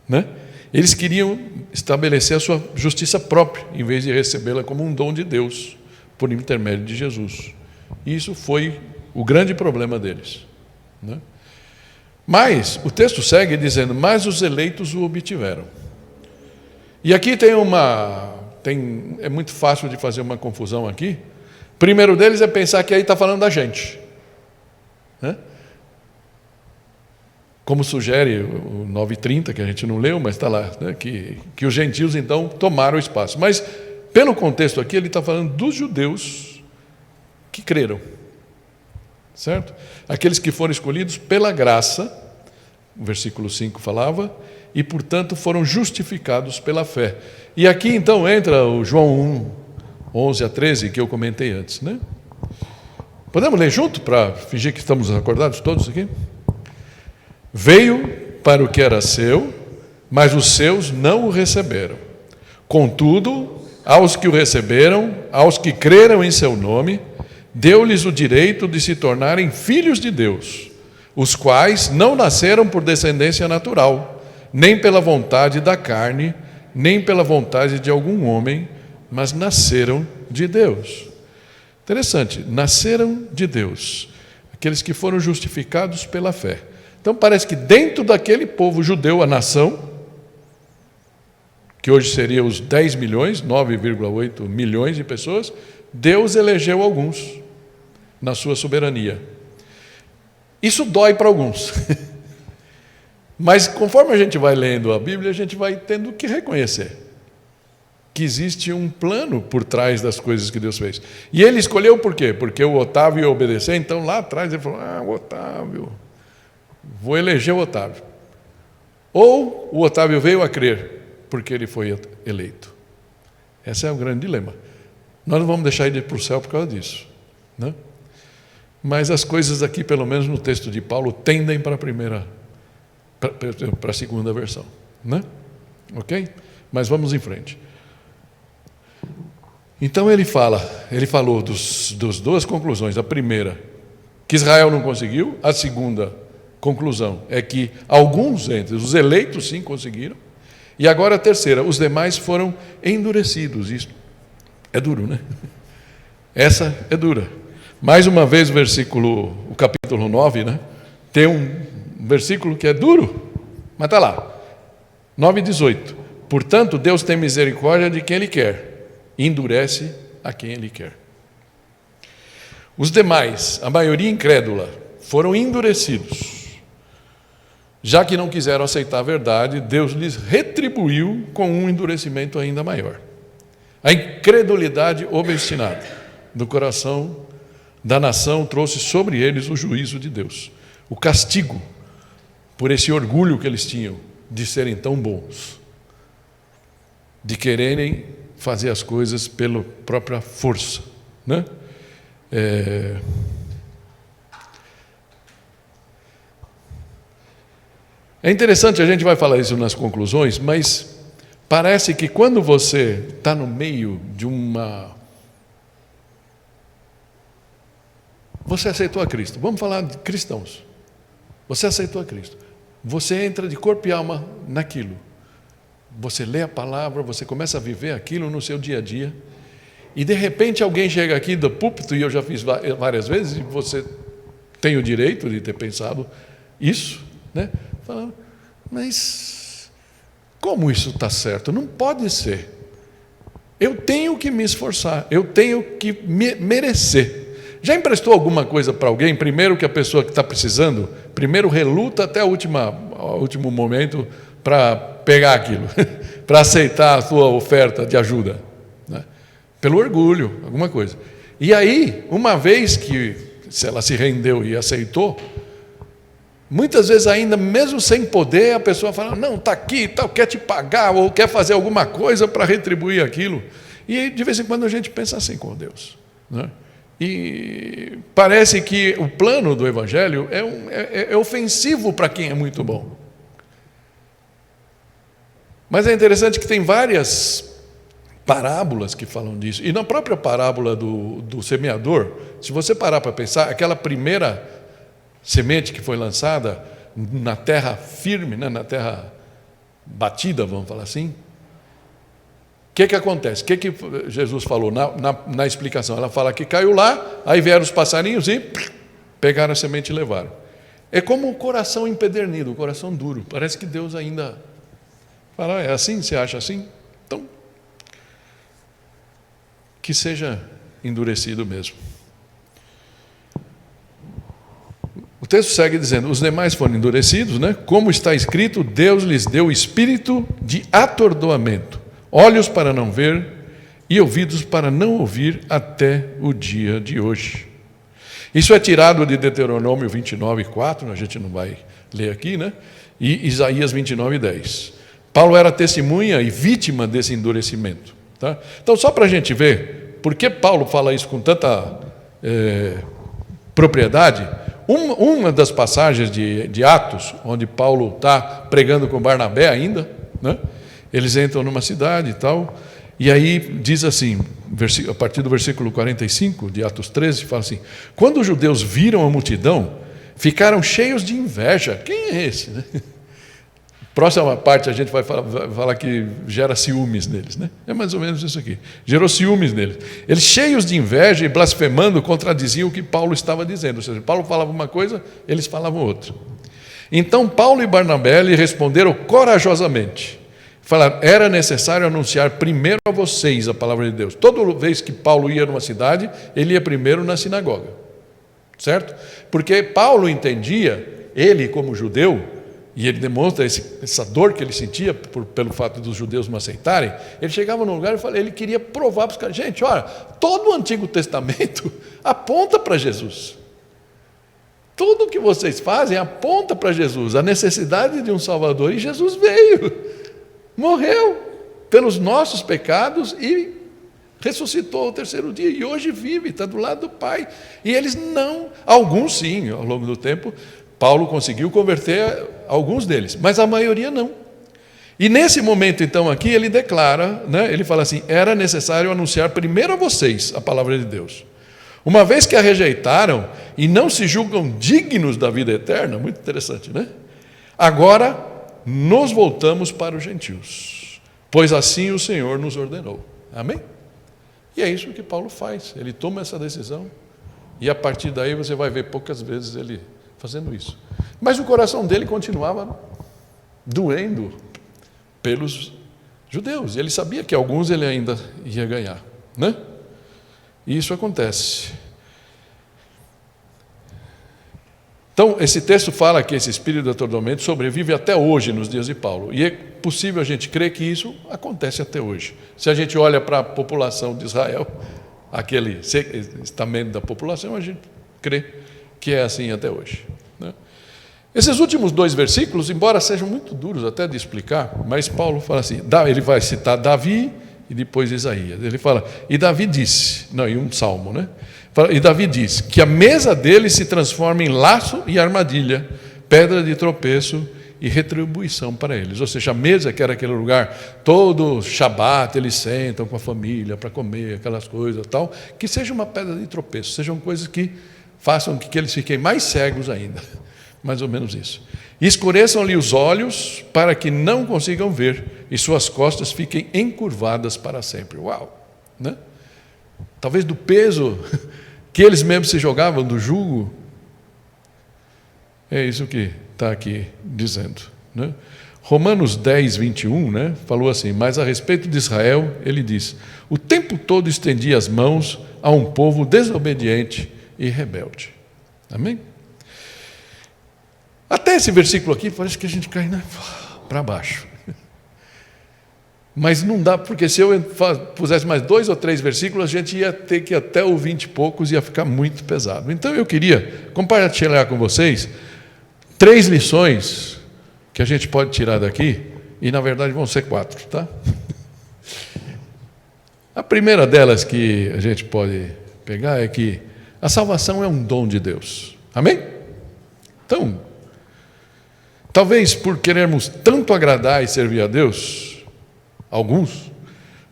né? Eles queriam estabelecer a sua justiça própria, em vez de recebê-la como um dom de Deus, por intermédio de Jesus. E isso foi o grande problema deles, né? Mas o texto segue dizendo, mas os eleitos o obtiveram. E aqui é muito fácil de fazer uma confusão aqui. Primeiro deles é pensar que aí está falando da gente, né? Como sugere o 9:30, que a gente não leu, mas está lá, né? que os gentios então tomaram o espaço. Mas pelo contexto aqui ele está falando dos judeus que creram. Certo? Aqueles que foram escolhidos pela graça, o versículo 5 falava, e portanto foram justificados pela fé. E aqui então entra o João 1:11-13, que eu comentei antes, né? Podemos ler junto para fingir que estamos acordados todos aqui? Veio para o que era seu, mas os seus não o receberam. Contudo, aos que o receberam, aos que creram em seu nome, deu-lhes o direito de se tornarem filhos de Deus, os quais não nasceram por descendência natural, nem pela vontade da carne, nem pela vontade de algum homem, mas nasceram de Deus. Interessante, nasceram de Deus, aqueles que foram justificados pela fé. Então parece que dentro daquele povo judeu, a nação, que hoje seria os 10 milhões, 9,8 milhões de pessoas, Deus elegeu alguns na sua soberania. Isso dói para alguns. Mas conforme a gente vai lendo a Bíblia, a gente vai tendo que reconhecer que existe um plano por trás das coisas que Deus fez. E ele escolheu por quê? Porque o Otávio ia obedecer, então lá atrás ele falou, o Otávio, vou eleger o Otávio. Ou o Otávio veio a crer, porque ele foi eleito. Esse é o grande dilema. Nós não vamos deixar ele ir para o céu por causa disso, né? mas as coisas aqui, pelo menos no texto de Paulo, tendem para a segunda versão, né? Ok? Mas vamos em frente. Então ele falou das duas conclusões. A primeira, que Israel não conseguiu. A segunda conclusão é que alguns entre os eleitos sim conseguiram. E agora a terceira, os demais foram endurecidos. Isso é duro, né? Essa é dura. Mais uma vez o capítulo 9, né? Tem um versículo que é duro, mas está lá. 9:18. Portanto, Deus tem misericórdia de quem Ele quer, e endurece a quem Ele quer. Os demais, a maioria incrédula, foram endurecidos. Já que não quiseram aceitar a verdade, Deus lhes retribuiu com um endurecimento ainda maior. A incredulidade obstinada do coração da nação trouxe sobre eles o juízo de Deus, o castigo por esse orgulho que eles tinham de serem tão bons, de quererem fazer as coisas pela própria força, né? É interessante, a gente vai falar isso nas conclusões, mas parece que quando você está no meio de você aceitou a Cristo, vamos falar de cristãos, você aceitou a Cristo, você entra de corpo e alma naquilo, você lê a palavra, você começa a viver aquilo no seu dia a dia, e de repente alguém chega aqui do púlpito, e eu já fiz várias vezes, e você tem o direito de ter pensado isso, né? Falando, mas como isso está certo? Não pode ser. Eu tenho que me esforçar, eu tenho que merecer. Já emprestou alguma coisa para alguém? Primeiro que a pessoa que está precisando, primeiro reluta até o último momento para pegar aquilo, para aceitar a sua oferta de ajuda, né? Pelo orgulho, alguma coisa. E aí, uma vez que se ela se rendeu e aceitou, muitas vezes ainda, mesmo sem poder, a pessoa fala, não, está aqui, quer te pagar, ou quer fazer alguma coisa para retribuir aquilo. E de vez em quando a gente pensa assim com Deus, né? E parece que o plano do Evangelho é ofensivo para quem é muito bom. Mas é interessante que tem várias parábolas que falam disso. E na própria parábola do semeador, se você parar para pensar, aquela primeira semente que foi lançada na terra firme, né, na terra batida, vamos falar assim, o que acontece? O que Jesus falou na explicação? Ela fala que caiu lá, aí vieram os passarinhos e pegaram a semente e levaram. É como o coração empedernido, o coração duro. Parece que Deus ainda fala, é assim? Você acha assim? Então, que seja endurecido mesmo. O texto segue dizendo, os demais foram endurecidos, né? Como está escrito, Deus lhes deu espírito de atordoamento, olhos para não ver e ouvidos para não ouvir até o dia de hoje. Isso é tirado de Deuteronômio 29:4, a gente não vai ler aqui, né? E Isaías 29:10. Paulo era testemunha e vítima desse endurecimento, tá? Então, só para a gente ver por que Paulo fala isso com tanta propriedade, uma das passagens de Atos, onde Paulo está pregando com Barnabé ainda, né? Eles entram numa cidade e tal, e aí diz assim, a partir do versículo 45 de Atos 13, fala assim, quando os judeus viram a multidão, ficaram cheios de inveja. Quem é esse, né? Próxima parte a gente vai falar que gera ciúmes neles, né? É mais ou menos isso aqui. Gerou ciúmes neles. Eles cheios de inveja e blasfemando contradiziam o que Paulo estava dizendo. Ou seja, Paulo falava uma coisa, eles falavam outra. Então Paulo e Barnabé lhe responderam corajosamente. Falaram, era necessário anunciar primeiro a vocês a palavra de Deus. Toda vez que Paulo ia numa cidade, ele ia primeiro na sinagoga. Certo? Porque Paulo entendia, ele como judeu, e ele demonstra essa dor que ele sentia pelo fato dos judeus não aceitarem, ele chegava num lugar e ele queria provar para os caras, gente, olha, todo o Antigo Testamento aponta para Jesus. Tudo o que vocês fazem aponta para Jesus, a necessidade de um Salvador, e Jesus veio, morreu pelos nossos pecados e ressuscitou ao terceiro dia e hoje vive, está do lado do Pai. E eles não, alguns sim, ao longo do tempo, Paulo conseguiu converter alguns deles, mas a maioria não. E nesse momento então aqui ele declara, né, ele fala assim, era necessário anunciar primeiro a vocês a palavra de Deus. Uma vez que a rejeitaram e não se julgam dignos da vida eterna, muito interessante, né? Agora nos voltamos para os gentios, pois assim o Senhor nos ordenou. Amém? E é isso que Paulo faz, ele toma essa decisão e a partir daí você vai ver poucas vezes ele fazendo isso. Mas o coração dele continuava doendo pelos judeus, ele sabia que alguns ele ainda ia ganhar, né? E isso acontece. Então, esse texto fala que esse espírito de atordoamento sobrevive até hoje nos dias de Paulo. E é possível a gente crer que isso acontece até hoje. Se a gente olha para a população de Israel, aquele estamento da população, a gente crê que é assim até hoje, né? Esses últimos 2 versículos, embora sejam muito duros até de explicar, mas Paulo fala assim, ele vai citar Davi e depois Isaías. Ele fala, e Davi disse, não, em um salmo, né? E Davi diz que a mesa dele se transforma em laço e armadilha, pedra de tropeço e retribuição para eles. Ou seja, a mesa, que era aquele lugar, todo Shabat, eles sentam com a família para comer, aquelas coisas e tal, que seja uma pedra de tropeço, sejam coisas que façam que eles fiquem mais cegos ainda. Mais ou menos isso. Escureçam-lhe os olhos para que não consigam ver e suas costas fiquem encurvadas para sempre. Uau! Né? Talvez do peso que eles mesmos se jogavam do jugo. É isso que está aqui dizendo, né? Romanos 10, 21, né, falou assim, mas a respeito de Israel, ele diz, o tempo todo estendi as mãos a um povo desobediente e rebelde. Amém? Até esse versículo aqui parece que a gente cai para baixo. Mas não dá, porque se eu pusesse mais 2 ou 3 versículos, a gente ia ter que ir até o 20 e poucos, ia ficar muito pesado. Então eu queria compartilhar com vocês 3 lições que a gente pode tirar daqui, e na verdade vão ser 4, tá? A primeira delas que a gente pode pegar é que a salvação é um dom de Deus. Amém? Então, talvez por querermos tanto agradar e servir a Deus, alguns,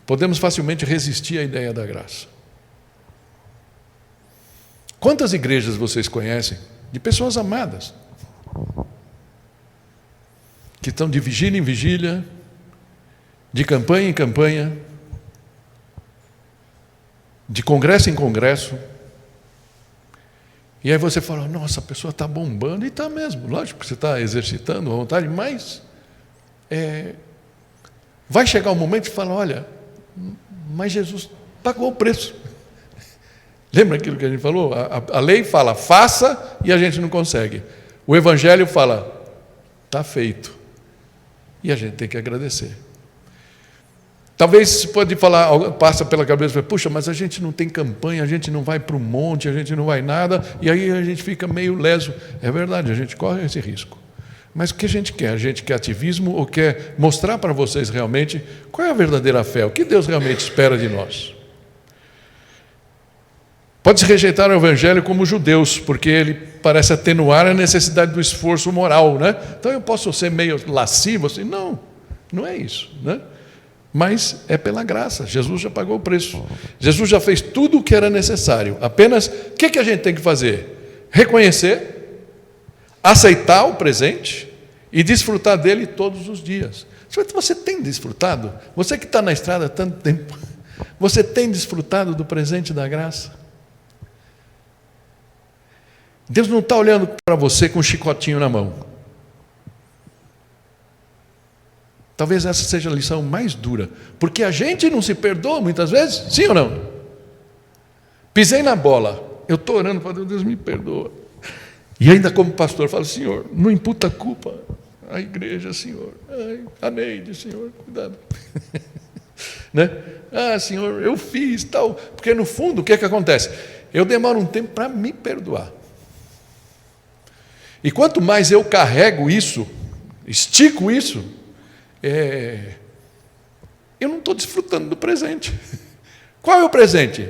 podemos facilmente resistir à ideia da graça. Quantas igrejas vocês conhecem de pessoas amadas, que estão de vigília em vigília, de campanha em campanha, de congresso em congresso, e aí você fala, nossa, a pessoa está bombando, e está mesmo, lógico que você está exercitando a vontade, mas vai chegar um momento que fala, olha, mas Jesus pagou o preço. Lembra aquilo que a gente falou? A lei fala, faça, e a gente não consegue. O Evangelho fala, está feito. E a gente tem que agradecer. Talvez você pode falar, passa pela cabeça, puxa, mas a gente não tem campanha, a gente não vai para o monte, a gente não vai nada, e aí a gente fica meio leso. É verdade, a gente corre esse risco. Mas o que a gente quer? A gente quer ativismo ou quer mostrar para vocês realmente qual é a verdadeira fé, o que Deus realmente espera de nós? Pode-se rejeitar o Evangelho como judeus, porque ele parece atenuar a necessidade do esforço moral, né? Então eu posso ser meio lascivo assim? Não, não é isso, né? Mas é pela graça, Jesus já pagou o preço. Jesus já fez tudo o que era necessário. Apenas, o que a gente tem que fazer? Reconhecer, aceitar o presente e desfrutar dele todos os dias. Você tem desfrutado? Você que está na estrada há tanto tempo, você tem desfrutado do presente da graça? Deus não está olhando para você com um chicotinho na mão. Talvez essa seja a lição mais dura, porque a gente não se perdoa muitas vezes, sim ou não? Pisei na bola, eu estou orando para Deus, Deus me perdoa. E ainda como pastor, falo, Senhor, não imputa culpa à igreja, Senhor. A Neide, Senhor, cuidado. Né? Senhor, eu fiz tal. Porque no fundo, o que é que acontece? Eu demoro um tempo para me perdoar. E quanto mais eu carrego isso, estico isso, eu não estou desfrutando do presente. Qual é o presente?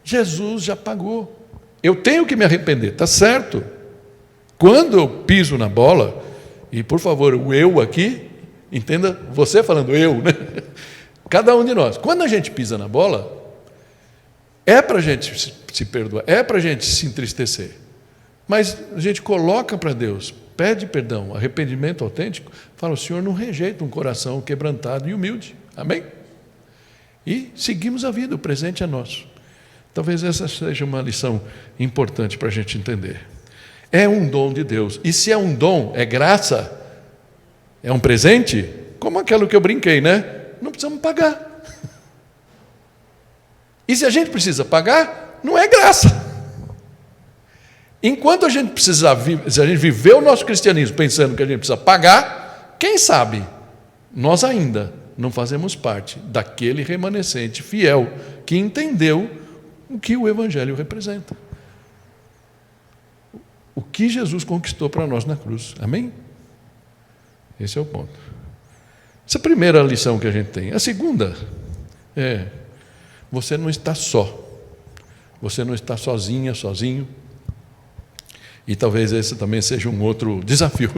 Jesus já pagou. Eu tenho que me arrepender, está certo. Quando eu piso na bola, e por favor, o eu aqui, entenda, você falando eu, né? Cada um de nós. Quando a gente pisa na bola, é para a gente se perdoar, é para a gente se entristecer. Mas a gente coloca para Deus, pede perdão, arrependimento autêntico, fala, o Senhor não rejeita um coração quebrantado e humilde. Amém? E seguimos a vida, o presente é nosso. Talvez essa seja uma lição importante para a gente entender. É um dom de Deus. E se é um dom, é graça, é um presente, como aquilo que eu brinquei, né? Não precisamos pagar. E se a gente precisa pagar, não é graça. Enquanto a gente se a gente viver o nosso cristianismo pensando que a gente precisa pagar, quem sabe nós ainda não fazemos parte daquele remanescente fiel que entendeu o que o Evangelho representa. O que Jesus conquistou para nós na cruz. Amém? Esse é o ponto. Essa é a primeira lição que a gente tem. A segunda é: você não está só. Você não está sozinha, sozinho. E talvez esse também seja um outro desafio.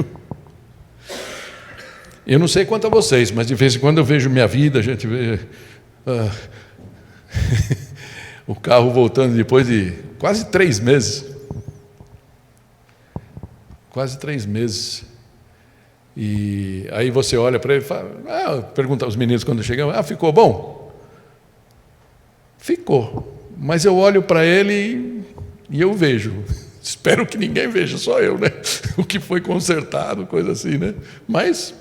Eu não sei quanto a vocês, mas de vez em quando eu vejo minha vida, a gente vê o carro voltando depois de quase 3 meses. Quase 3 meses. E aí você olha para ele e fala, pergunta aos meninos quando chegam, ficou bom? Ficou. Mas eu olho para ele e eu vejo. Espero que ninguém veja, só eu, né? O que foi consertado, coisa assim, né? Mas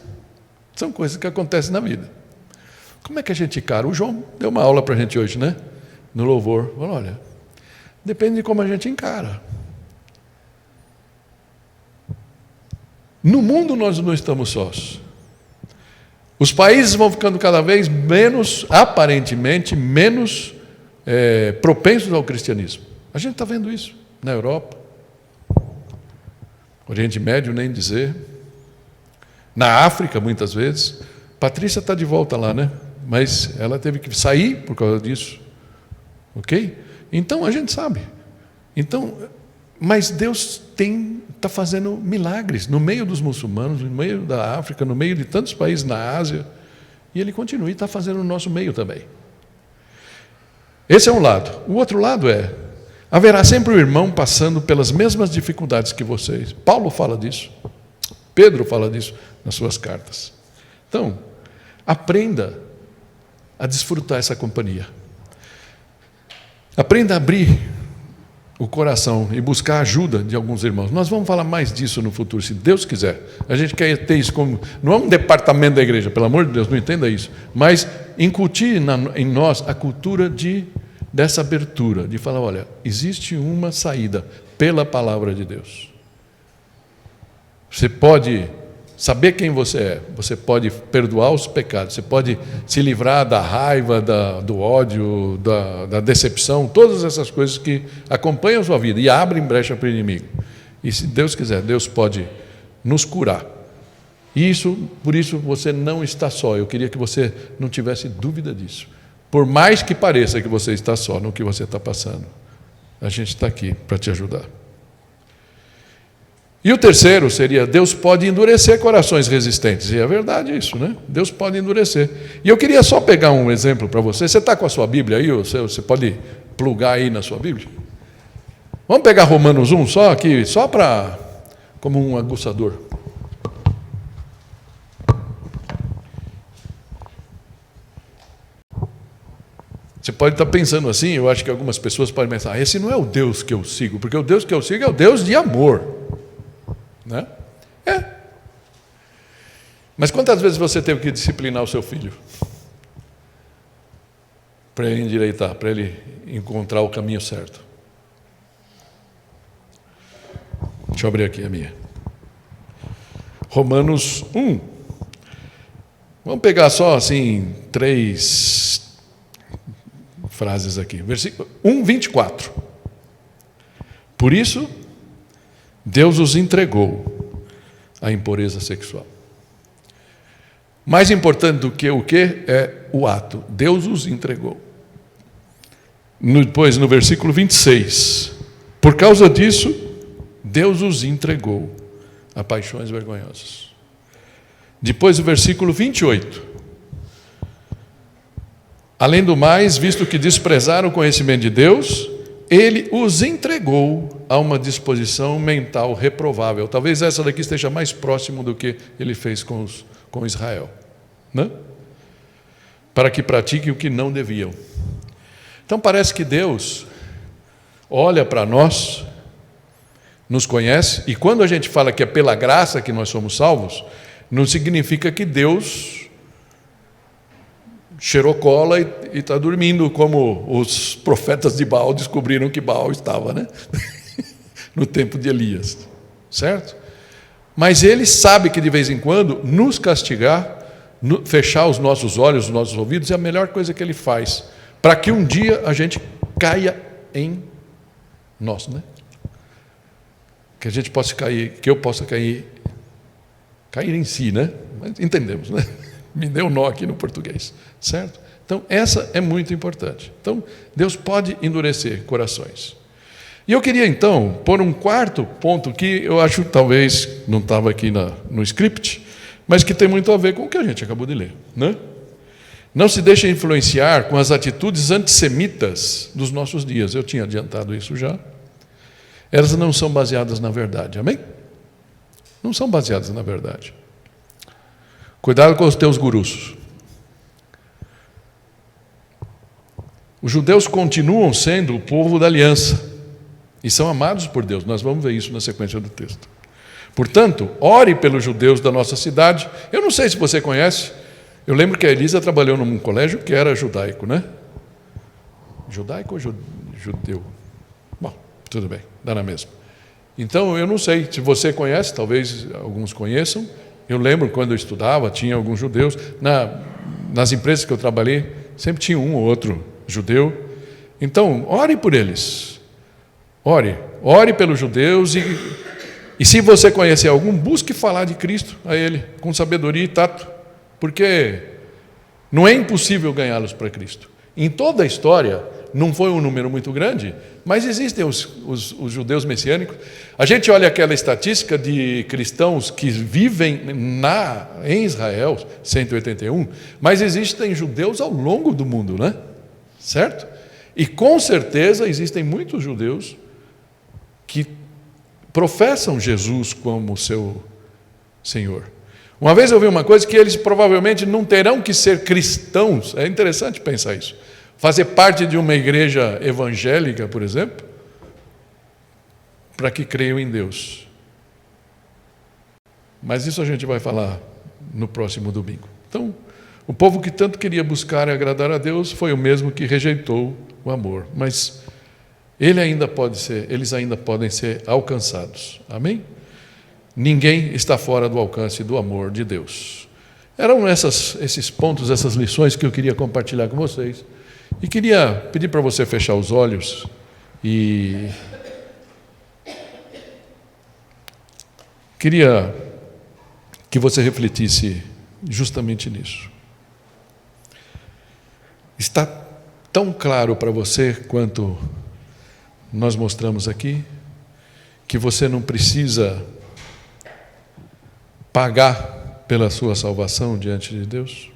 são coisas que acontecem na vida. Como é que a gente encara? O João deu uma aula para a gente hoje, né? No louvor. Falou, olha, depende de como a gente encara. No mundo nós não estamos sós. Os países vão ficando cada vez menos, aparentemente, menos propensos ao cristianismo. A gente está vendo isso na Europa. Oriente Médio, nem dizer. Na África, muitas vezes. Patrícia está de volta lá, né? Mas ela teve que sair por causa disso. Ok? Então, a gente sabe. Então, mas Deus está fazendo milagres no meio dos muçulmanos, no meio da África, no meio de tantos países na Ásia. E Ele continua e está fazendo no nosso meio também. Esse é um lado. O outro lado haverá sempre um irmão passando pelas mesmas dificuldades que vocês. Paulo fala disso. Pedro fala disso nas suas cartas. Então, aprenda a desfrutar essa companhia. Aprenda a abrir o coração e buscar a ajuda de alguns irmãos. Nós vamos falar mais disso no futuro, se Deus quiser. A gente quer ter isso como... Não é um departamento da igreja, pelo amor de Deus, não entenda isso. Mas incutir em nós a cultura dessa abertura, de falar, olha, existe uma saída pela palavra de Deus. Você pode saber quem você é, você pode perdoar os pecados, você pode se livrar da raiva, do ódio, da decepção, todas essas coisas que acompanham a sua vida e abrem brecha para o inimigo. E se Deus quiser, Deus pode nos curar. Por isso você não está só. Eu queria que você não tivesse dúvida disso. Por mais que pareça que você está só no que você está passando, a gente está aqui para te ajudar. E o terceiro seria, Deus pode endurecer corações resistentes. E é verdade isso, né? Deus pode endurecer. E eu queria só pegar um exemplo para você. Você está com a sua Bíblia aí? Você pode plugar aí na sua Bíblia? Vamos pegar Romanos 1 só aqui, só para, como um aguçador. Você pode estar pensando assim, eu acho que algumas pessoas podem pensar, esse não é o Deus que eu sigo, porque o Deus que eu sigo é o Deus de amor. Né? Mas quantas vezes você teve que disciplinar o seu filho? Para ele endireitar, para ele encontrar o caminho certo. Deixa eu abrir aqui a minha. Romanos 1. Vamos pegar só assim 3 frases aqui. Versículo 1, 24. Por isso, Deus os entregou à impureza sexual. Mais importante do que o que é o ato. Deus os entregou. Depois, no versículo 26, por causa disso, Deus os entregou a paixões vergonhosas. Depois, o versículo 28, além do mais, visto que desprezaram o conhecimento de Deus, Ele os entregou a uma disposição mental reprovável. Talvez essa daqui esteja mais próximo do que Ele fez com Israel, né? Para que pratiquem o que não deviam. Então parece que Deus olha para nós, nos conhece, e quando a gente fala que é pela graça que nós somos salvos, não significa que Deus cheirou cola e está dormindo, como os profetas de Baal descobriram que Baal estava, né? No tempo de Elias, certo? Mas Ele sabe que de vez em quando nos castigar, fechar os nossos olhos, os nossos ouvidos, é a melhor coisa que Ele faz, para que um dia a gente caia em nós, né? Que a gente possa cair, que eu possa cair em si, né? Mas entendemos, né? Me deu um nó aqui no português, certo? Então, essa é muito importante. Então, Deus pode endurecer corações. E eu queria, então, pôr um quarto ponto que eu acho, talvez, não estava aqui no script, mas que tem muito a ver com o que a gente acabou de ler, né? Não se deixe influenciar com as atitudes antissemitas dos nossos dias. Eu tinha adiantado isso já. Elas não são baseadas na verdade, amém? Não são baseadas na verdade. Cuidado com os teus gurus. Os judeus continuam sendo o povo da aliança e são amados por Deus. Nós vamos ver isso na sequência do texto. Portanto, ore pelos judeus da nossa cidade. Eu não sei se você conhece. Eu lembro que a Elisa trabalhou num colégio que era judaico, né? Judaico ou judeu? Bom, tudo bem, dá na mesma. Então, eu não sei se você conhece, talvez alguns conheçam. Eu lembro quando eu estudava, tinha alguns judeus. Nas empresas que eu trabalhei, sempre tinha um ou outro judeu. Então, ore por eles. Ore pelos judeus e se você conhecer algum, busque falar de Cristo a ele, com sabedoria e tato. Porque não é impossível ganhá-los para Cristo. Em toda a história, não foi um número muito grande, mas existem os judeus messiânicos. A gente olha aquela estatística de cristãos que vivem em Israel, 181, mas existem judeus ao longo do mundo, né? Certo? E com certeza existem muitos judeus que professam Jesus como seu Senhor. Uma vez eu vi uma coisa, que eles provavelmente não terão que ser cristãos. É interessante pensar isso. Fazer parte de uma igreja evangélica, por exemplo, para que creiam em Deus. Mas isso a gente vai falar no próximo domingo. Então, o povo que tanto queria buscar e agradar a Deus foi o mesmo que rejeitou o amor. Mas eles ainda podem ser alcançados. Amém? Ninguém está fora do alcance do amor de Deus. Eram esses pontos, essas lições que eu queria compartilhar com vocês. E queria pedir para você fechar os olhos e queria que você refletisse justamente nisso. Está tão claro para você quanto nós mostramos aqui, que você não precisa pagar pela sua salvação diante de Deus?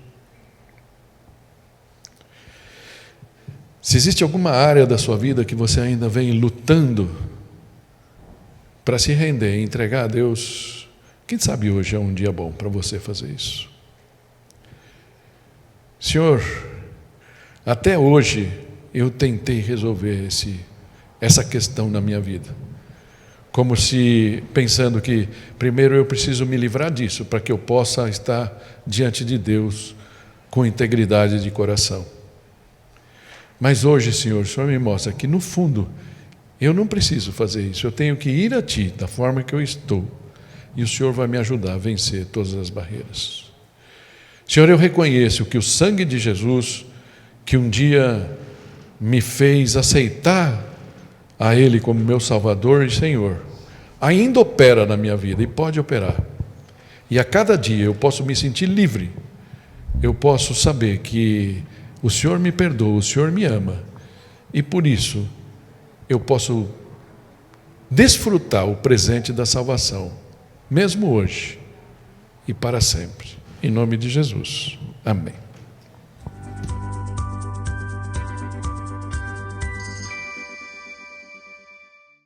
Se existe alguma área da sua vida que você ainda vem lutando para se render e entregar a Deus, quem sabe hoje é um dia bom para você fazer isso. Senhor, até hoje eu tentei resolver essa questão na minha vida. Como se pensando que primeiro eu preciso me livrar disso para que eu possa estar diante de Deus com integridade de coração. Mas hoje, Senhor, o Senhor me mostra que no fundo eu não preciso fazer isso. Eu tenho que ir a Ti da forma que eu estou e o Senhor vai me ajudar a vencer todas as barreiras. Senhor, eu reconheço que o sangue de Jesus, que um dia me fez aceitar a Ele como meu Salvador e Senhor, ainda opera na minha vida e pode operar. E a cada dia eu posso me sentir livre, eu posso saber que o Senhor me perdoa, o Senhor me ama e por isso eu posso desfrutar o presente da salvação, mesmo hoje e para sempre. Em nome de Jesus. Amém.